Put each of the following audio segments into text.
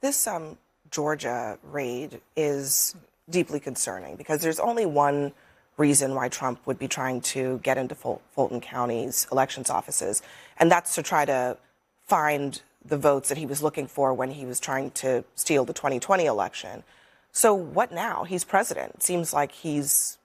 This Georgia raid is deeply concerning because there's only one reason why Trump would be trying to get into Fulton County's elections offices, and that's to try to find the votes that he was looking for when he was trying to steal the 2020 election. So what now? He's president. It seems like he's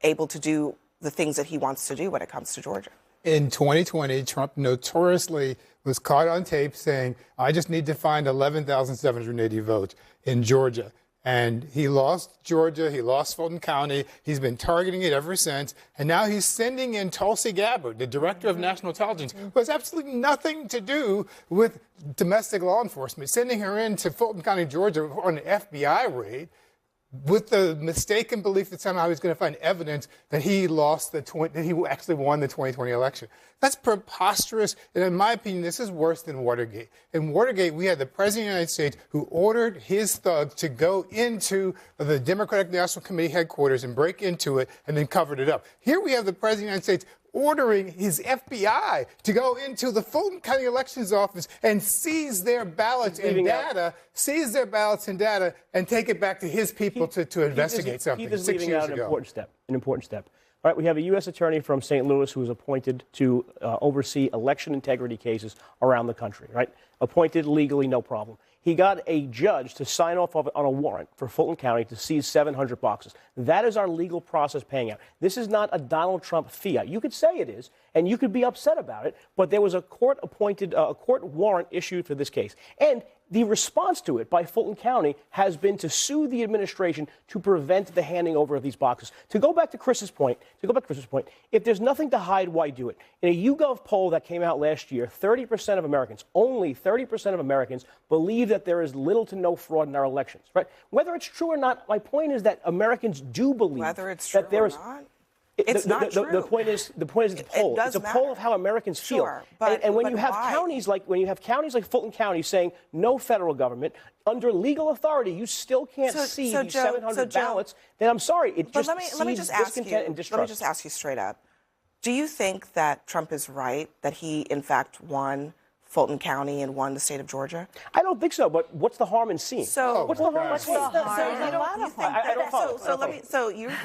able to do the things that he wants to do when it comes to Georgia. In 2020, Trump notoriously was caught on tape saying, I just need to find 11,780 votes in Georgia. And he lost Georgia. He lost Fulton County. He's been targeting it ever since. And now he's sending in Tulsi Gabbard, the director of national intelligence, who has absolutely nothing to do with domestic law enforcement, sending her into Fulton County, Georgia on an FBI raid with the mistaken belief that somehow he's going to find evidence that he that he actually won the 2020 election. That's preposterous. And in my opinion, this is worse than Watergate. In Watergate, we had the president of the United States who ordered his thugs to go into the Democratic National Committee headquarters and break into it and then covered it up. Here we have the president of the United States ordering his FBI to go into the Fulton County Elections Office and seize their ballots and data, and take it back to his people to investigate something. He is leaving out an important step. All right, we have a U.S. attorney from St. Louis who is appointed to oversee election integrity cases around the country, right? Appointed legally, no problem. He got a judge to sign off on a warrant for Fulton County to seize 700 boxes. That is our legal process paying out. This is not a Donald Trump fiat. You could say it is, and you could be upset about it, but there was a court warrant issued for this case. And the response to it by Fulton County has been to sue the administration to prevent the handing over of these boxes. To go back to Chris's point, if there's nothing to hide, why do it? In a YouGov poll that came out last year, 30% of Americans, only 30% of Americans, believe that there is little to no fraud in our elections, right? Whether it's true or not, my point is that Americans do believe whether it's true that there is. Or not. It's not true. The point is it's a poll. It's a poll of how Americans feel. Sure, but when you have why? counties like Fulton County saying no federal government under legal authority, you still can't see these 700 ballots. Then I'm sorry, it just seeds discontent and distrust. Let me just ask you straight up: do you think that Trump is right that he in fact won Fulton County and won the state of Georgia? I don't think so, but what's the harm in seeing? So what's the harm in seeing?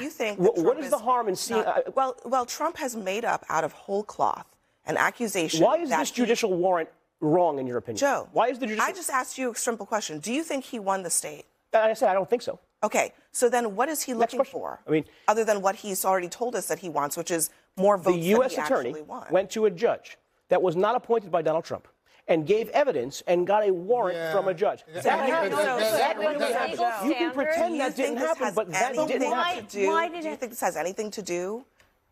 You think that what is the harm in seeing? Well, Trump has made up out of whole cloth an accusation. Why is this judicial warrant wrong in your opinion? Joe, why is the judicial? I just asked you a simple question. Do you think he won the state? I said I don't think so. Okay, so then what is he looking for? I mean, other than what he's already told us that he wants, which is more votes the U.S. than he attorney actually won. went to a judge that was not appointed by Donald Trump and gave evidence and got a warrant from a judge. You can pretend that didn't happen, but that didn't happen. Do you think this has anything to do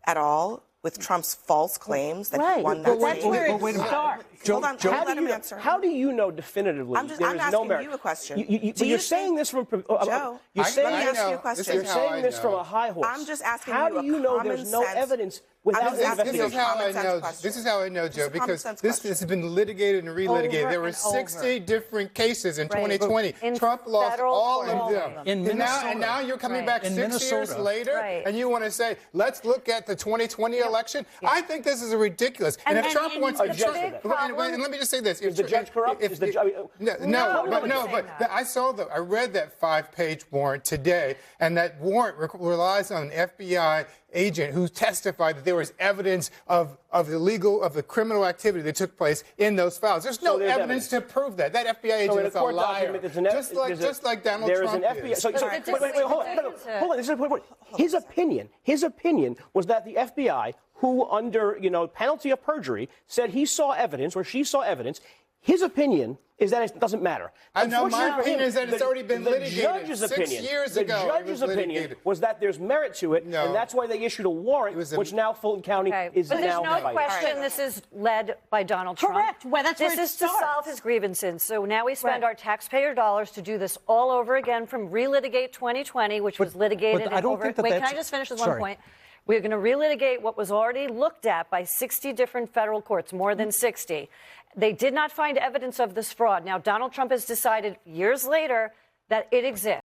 at all with Trump's false claims that he won that state? That's where it starts. Hold on, let him answer. How do you know definitively I'm asking you a question. You're saying this from Joe, you're saying this from a high horse. I'm just asking how you do you know there's no evidence without This is how I know. This is how I know, Joe, because this has been litigated and relitigated. There were 60 different cases in 2020. Trump lost all of them. In Minnesota. And now you're coming back 6 years later, and you want to say, let's look at the 2020 election? I think this is ridiculous. And if Trump wants to, and let me just say this: is the judge corrupt? I read that 5-page warrant today, and that warrant relies on an FBI agent who testified that there was evidence of the criminal activity that took place in those files. There's no evidence to prove that. That FBI agent is a liar. Just like Donald Trump is. Hold on. This is important. His opinion was that the FBI, who under penalty of perjury, said he saw evidence or she saw evidence. His opinion is that it doesn't matter. I know my opinion is that it's already been litigated. The judge's opinion was that there's merit to it, and that's why they issued a warrant, which now Fulton County is now But there's no question this is led by Donald Trump. Correct. Well, that's where this is to solve his grievances. So now we spend our taxpayer dollars to do this all over again from relitigate 2020, which was litigated over. Wait, can I just finish with one point? We're going to relitigate what was already looked at by 60 different federal courts, more than 60. They did not find evidence of this fraud. Now, Donald Trump has decided years later that it exists.